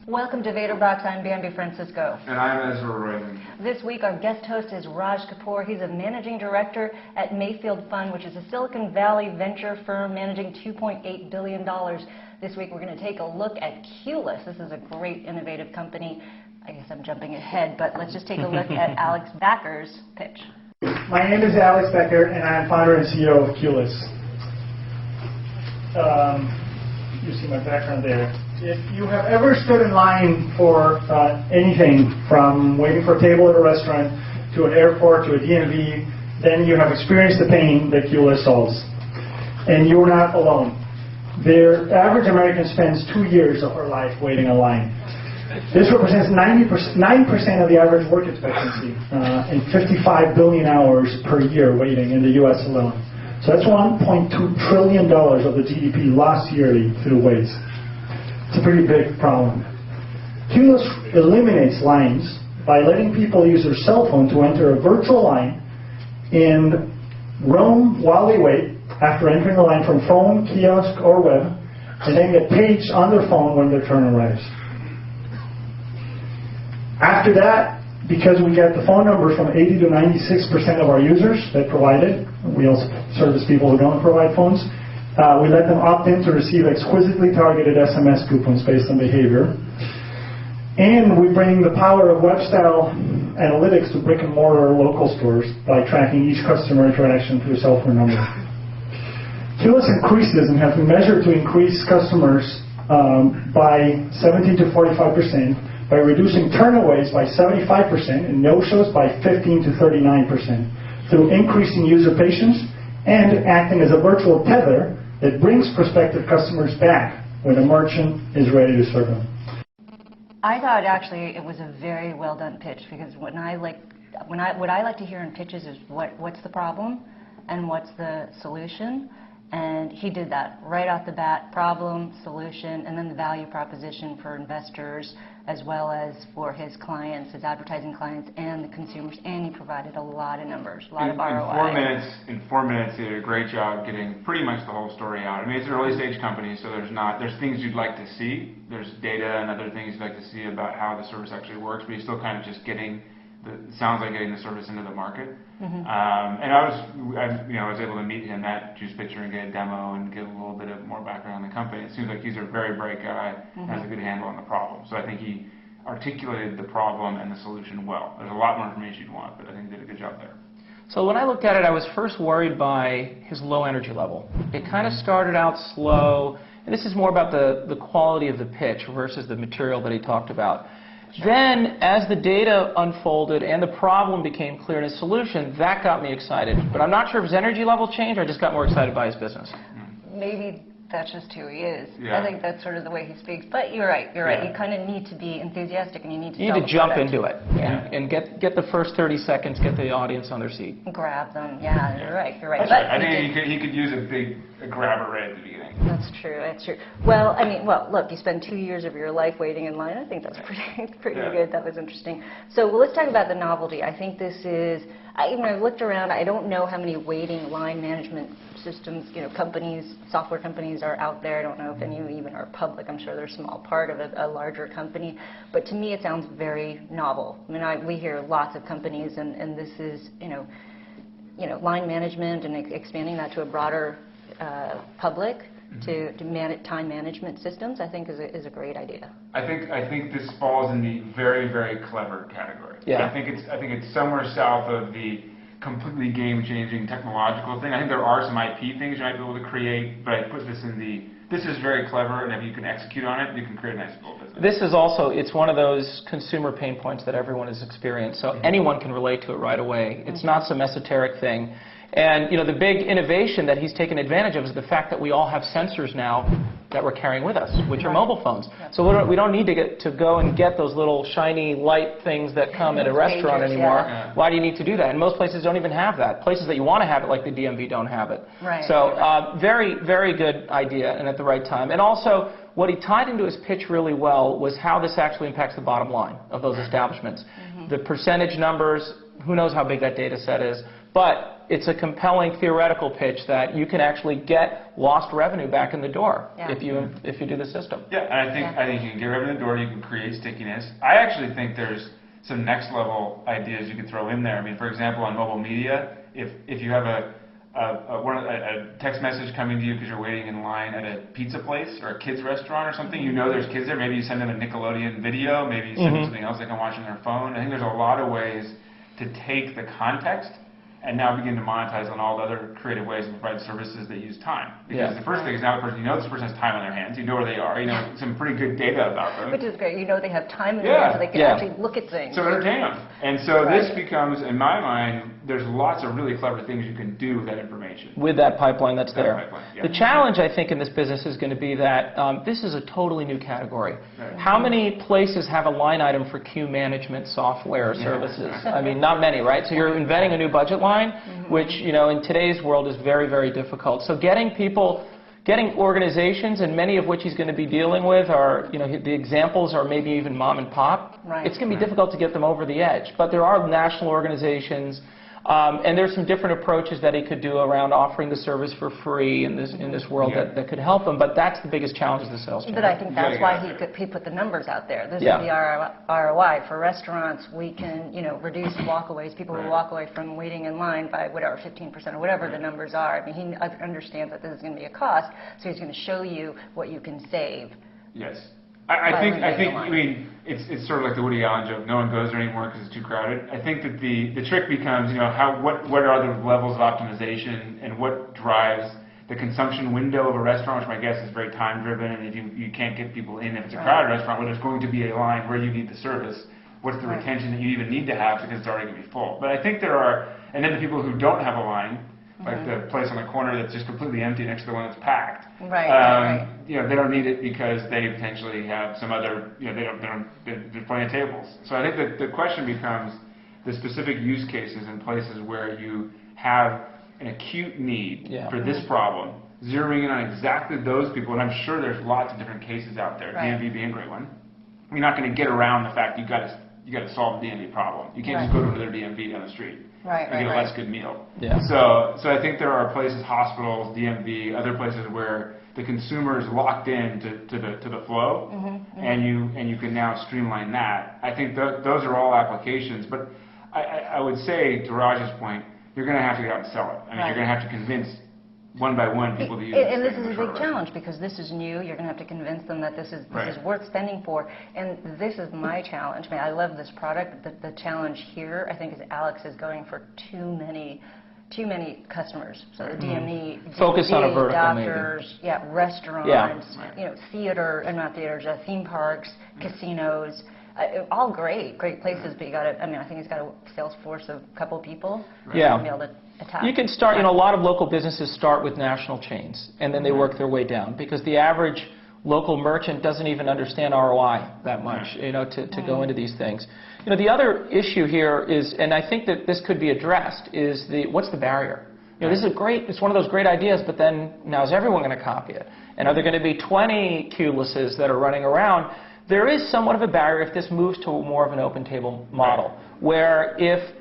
Welcome to Vator Box. I'm Bambi Francisco. And I'm Ezra Reagan. This week our guest host is Raj Kapoor. He's a managing director at Mayfield Fund, which is a Silicon Valley venture firm managing $2.8 billion. This week we're going to take a look at QLess. This is a great innovative company. I guess I'm jumping ahead, but let's just take a look at Alex Becker's pitch. My name is Alex Becker, and I'm founder and CEO of QLess. You see my background there. If you have ever stood in line for anything, from waiting for a table at a restaurant to an airport to a DMV, then you have experienced the pain that QLess solves. And you're not alone. The average American spends 2 years of her life waiting in line. This represents 9% of the average work expectancy and 55 billion hours per year waiting in the U.S. alone. So that's $1.2 trillion of the GDP lost yearly through waste. It's a pretty big problem. QLess eliminates lines by letting people use their cell phone to enter a virtual line and roam while they wait after entering the line from phone, kiosk, or web, and then get paged on their phone when their turn arrives. After that, because we get the phone numbers from 80 to 96% of our users that provide it, we also service people who don't provide phones, we let them opt in to receive exquisitely targeted SMS coupons based on behavior. And we bring the power of web-style analytics to brick-and-mortar local stores by tracking each customer interaction through a cell phone number. QLess increases and has been measured to increase customers by 17 to 45%, by reducing turnaways by 75% and no-shows by 15 to 39%, through increasing user patience and acting as a virtual tether that brings prospective customers back when a merchant is ready to serve them. I thought actually it was a very well done pitch, because what I like to hear in pitches is what's the problem and what's the solution. And he did that right off the bat: problem, solution, and then the value proposition for investors as well as for his clients, his advertising clients, and the consumers. And he provided a lot of numbers, a lot of ROI. In 4 minutes, he did a great job getting pretty much the whole story out. I mean, it's an early stage company, so there's things you'd like to see. There's data and other things you'd like to see about how the service actually works, but he's still kind of just getting sounds like getting the service into the market. Mm-hmm. And I was able to meet him at Juice Pitcher and get a demo and get a little bit of more background on the company. It seems like he's a very bright guy, and has a good handle on the problem. So I think he articulated the problem and the solution well. There's a lot more information you'd want, but I think he did a good job there. So when I looked at it, I was first worried by his low energy level. It kind of started out slow, and this is more about the quality of the pitch versus the material that he talked about. Then, as the data unfolded and the problem became clear in his solution, that got me excited. But I'm not sure if his energy level changed or I just got more excited by his business. Maybe that's just who he is. Yeah. I think that's sort of the way he speaks. But you're right. You kind of need to be enthusiastic, and you need to You need to jump into it and get the first 30 seconds, get the audience on their seat. Grab them. Yeah, you're right. That's right. I think he could use a grabber right at the beginning. That's true. That's true. Well, I mean, look, you spend 2 years of your life waiting in line. I think that's pretty good. That was interesting. So let's talk about the novelty. I think this is. I've looked around. I don't know how many waiting line management systems, companies, software companies are out there. I don't know if any even are public. I'm sure they're a small part of a larger company. But to me, it sounds very novel. I mean, we hear lots of companies, and this is, line management and expanding that to a broader public. To manage time management systems, I think is a great idea. I think this falls in the very, very clever category. Yeah. I think it's somewhere south of the completely game-changing technological thing. I think there are some IP things you might be able to create, but I put this in this is very clever, and if you can execute on it, you can create a nice little business. This is also, it's one of those consumer pain points that everyone has experienced, so anyone can relate to it right away. It's not some esoteric thing. And the big innovation that he's taken advantage of is the fact that we all have sensors now that we're carrying with us, which are mobile phones. Yep. So we don't need to go and get those little shiny light things that come at a restaurant anymore. Yeah. Why do you need to do that? And most places don't even have that. Places that you want to have it, like the DMV, don't have it. Right. So very, very good idea, and at the right time. And also, what he tied into his pitch really well was how this actually impacts the bottom line of those establishments. The percentage numbers, who knows how big that data set is. but it's a compelling theoretical pitch that you can actually get lost revenue back in the door if you do the system. Yeah, and I think you can get revenue in the door. You can create stickiness. I actually think there's some next level ideas you could throw in there. I mean, for example, on mobile media, if you have a text message coming to you because you're waiting in line at a pizza place or a kids restaurant or something, you know there's kids there. Maybe you send them a Nickelodeon video. Maybe you send them something else they can watch on their phone. I think there's a lot of ways to take the context and now begin to monetize on all the other creative ways and provide services that use time. Because the first thing is now the person, you know this person has time on their hands, you know where they are, you know some pretty good data about them. Which is great. You know they have time in their hands so they can actually look at things. So entertain them. And so this becomes, in my mind, there's lots of really clever things you can do with that information. With that pipeline that's there. The challenge, I think, in this business is going to be that this is a totally new category. How many places have a line item for queue management software services? I mean, not many, right? So you're inventing a new budget line, which, you know, in today's world is very, very difficult. So getting organizations, and many of which he's going to be dealing with are, you know, the examples are maybe even mom and pop. It's going to be difficult to get them over the edge. But there are national organizations. And there's some different approaches that he could do around offering the service for free in this world that could help him. But that's the biggest challenge of the sales channel. But I think that's why he put the numbers out there. This is the ROI. For restaurants, we can, you know, reduce walkaways, people who walk away from waiting in line by whatever, 15% or whatever the numbers are. I mean, he understands that this is going to be a cost, so he's going to show you what you can save. Yes. I think, I mean, it's sort of like the Woody Allen joke, no one goes there anymore because it's too crowded. I think that the trick becomes, you know, what are the levels of optimization and what drives the consumption window of a restaurant, which my guess is very time driven, and if you can't get people in, if it's a crowded restaurant where there's going to be a line where you need the service, what's the retention that you even need to have because it's already going to be full. But I think there are, and then the people who don't have a line, like the place on the corner that's just completely empty next to the one that's packed. You know, they don't need it because they potentially have some other, you know, there's plenty of tables. So I think that the question becomes the specific use cases in places where you have an acute need for this problem, zeroing in on exactly those people, and I'm sure there's lots of different cases out there, DMV being a great one. You're not going to get around the fact you got to solve the DMV problem. You can't just go to another DMV down the street. And get a less good meal. So I think there are places, hospitals, DMV, other places where the consumer is locked in to the flow, and you can now streamline that. I think those are all applications, but I would say, to Raj's point, you're going to have to get out and sell it. I mean, you're going to have to convince one by one people to use it. And this is a big challenge because this is new. You're going to have to convince them that this is worth spending for. And this is my challenge. I mean, I love this product. The challenge here, I think, is Alex is going for too many customers. So the DME, focus on a vertical, doctors, restaurants, you know, theme parks, casinos. All great places, but you got to. I mean, I think he's got a sales force of a couple people. To be able to attack. You can start. You know, a lot of local businesses start with national chains, and then they work their way down because the average local merchant doesn't even understand ROI that much. You know, to go into these things. You know, the other issue here is, and I think that this could be addressed, is what's the barrier? You know, this is it's one of those great ideas, but then now is everyone going to copy it? And are there going to be 20 QLesses that are running around? There is somewhat of a barrier if this moves to more of an open table model, where if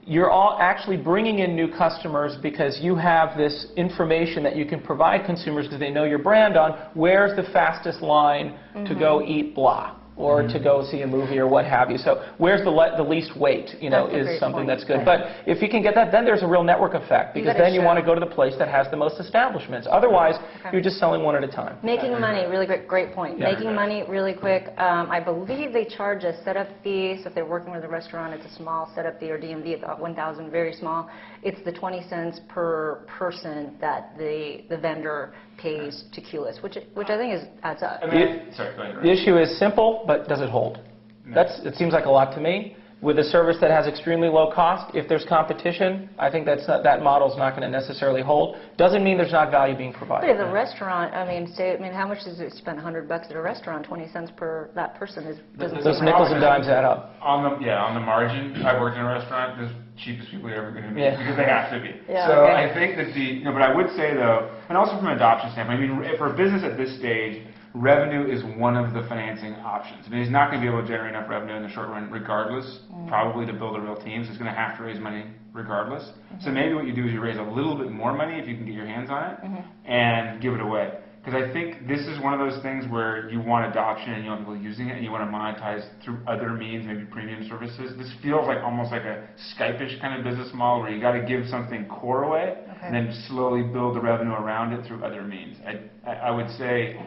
you're all actually bringing in new customers because you have this information that you can provide consumers because they know your brand on, where's the fastest line to go eat blah, or to go see a movie or what have you. So where's the least wait, you know, is something that's good. But if you can get that, then there's a real network effect, because then you want to go to the place that has the most establishments. Otherwise, you're just selling one at a time. Making money, really great point. Making money really quick. I believe they charge a setup fee, so if they're working with a restaurant, it's a small setup fee, or DMV at $1,000, very small. It's the 20 cents per person that the vendor pays to QLess, which I think adds up. The issue is simple, but does it hold? It seems like a lot to me. With a service that has extremely low cost, if there's competition, I think that model's not going to necessarily hold. Doesn't mean there's not value being provided. But as a restaurant, I mean, how much does it spend? $100 at a restaurant, 20 cents per that person doesn't. Those nickels and dimes add up. On the margin, I've worked in a restaurant. The cheapest people you're ever going to meet because they have to be. I think that but I would say though, and also from an adoption standpoint, I mean, for a business at this stage, revenue is one of the financing options. I mean, he's not going to be able to generate enough revenue in the short run regardless, probably to build a real team, so he's going to have to raise money regardless. So maybe what you do is you raise a little bit more money if you can get your hands on it and give it away. Because I think this is one of those things where you want adoption and you want people using it and you want to monetize through other means, maybe premium services. This feels like almost like a Skype-ish kind of business model where you got to give something core away and then slowly build the revenue around it through other means. I would say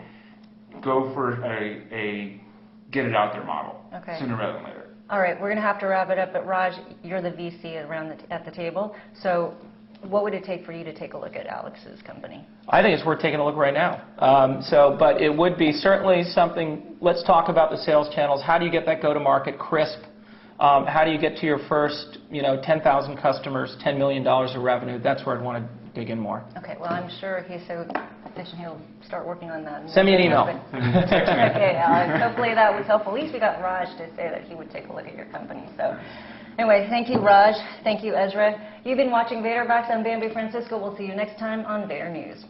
go for a get it out there model sooner rather than later. All right, we're going to have to wrap it up, but Raj, you're the VC at the table. So what would it take for you to take a look at Alex's company? I think it's worth taking a look right now. But it would be certainly something. Let's talk about the sales channels. How do you get that go-to-market crisp? How do you get to your first, 10,000 customers, $10 million of revenue? That's where I'd want to dig in more. Okay. Well, I'm sure he's so efficient he'll start working on that. Send me an email. Okay, Alex. Hopefully that was helpful. At least we got Raj to say that he would take a look at your company. So. Anyway, thank you, Raj. Thank you, Ezra. You've been watching Vator Box. I'm Bambi Francisco. We'll see you next time on Vator News.